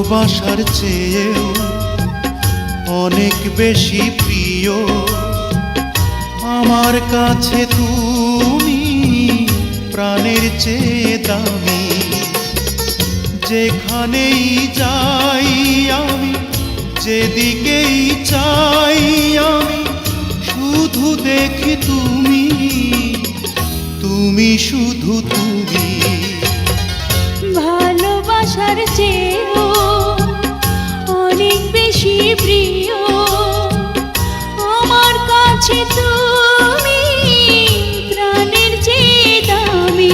ভালোবাসার চেয়েও অনেক বেশি প্রিয় আমার কাছে তুমি, প্রাণের চেয়ে দামি। যেখানেই যাই আমি, যেদিকেই চাই আমি, শুধু দেখি তুমি, তুমি শুধু তুমি। ভালোবাসার চেয়েও অনেক বেশি প্রিয় আমার কাছে তুমি, প্রাণের চেয়ে দামি।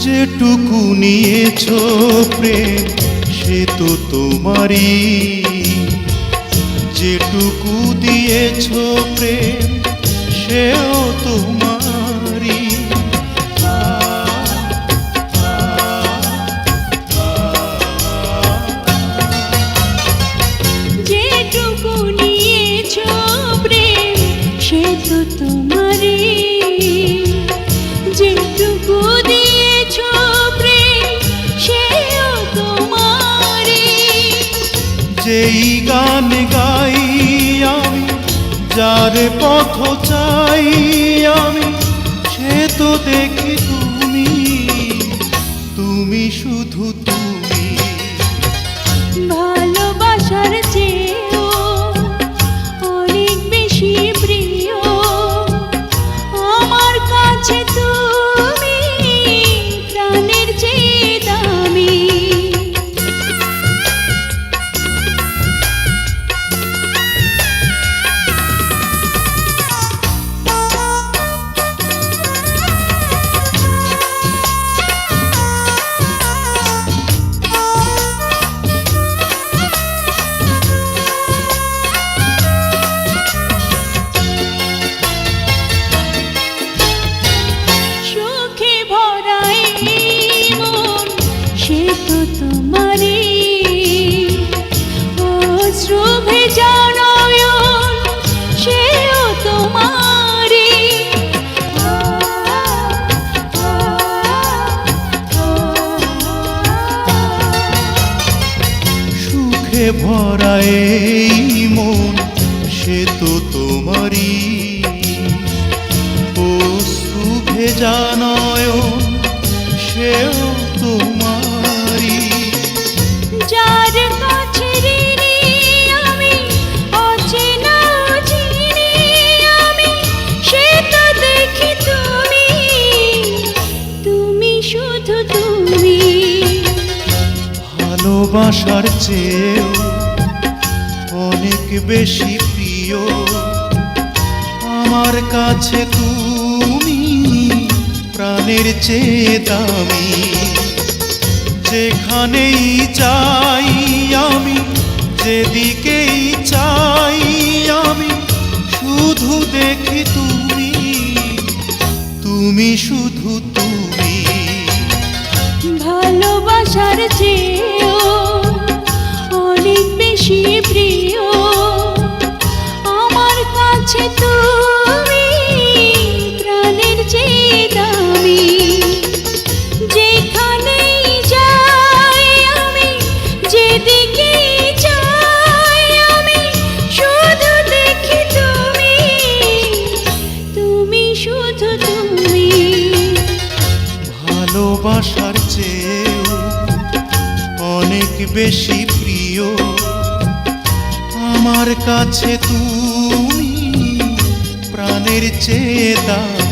যেটুকু নিয়েছো প্রেম সে তো তোমারই, যেটুকু দিয়েছো প্রেম সেও তোমারই। যেটুকু নিয়েছো প্রেম সে তো তোমারই, যেটুকু দিয়েছো প্রেম সেও তোমারই। যেই গান গাই আমি, যার পথ চাই আমি, সে তো দেখি তুমি, তুমি শুধু তুমি। ভালোবাসার চেয়েও অনেক বেশি প্রিয় আমার কাছে তুমি, প্রাণের চেয়ে দামি। সুখে ভরা এই মন সে তো তোমারই, অশ্রু ভেজা নয়ন সেও তোমারই। সুখে ভরা এই মন সে তো তোমারই, অশ্রু ভেজা নয়ন সেও তোমারই। যার কাছে ঋণী আমি, অচেনা চিনি আমি, সে তো দেখি তুমি, তুমি শুধু তুমি। ভালোবাসার চেয়েও অনেক বেশি প্রিয় আমার কাছে তুমি, প্রাণের চেয়ে দামি। যেখানেই চাই আমি, যেদিকেই চাই আমি, শুধু দেখি তুমি, তুমি শুধু তুমি। ভালোবাসার চেয়েও অনেক বেশি প্রিয় আমার কাছে তুমি, প্রাণের চেয়ে দামি। যেখানেই যাই আমি, যেদিকেই যাই আমি, শুধু দেখি তুমি, তুমি শুধু তুমি। ভালোবাসার চেয়েও অনেক বেশি প্রিয় আমার কাছে তুমি, প্রাণের চেয়ে দামি।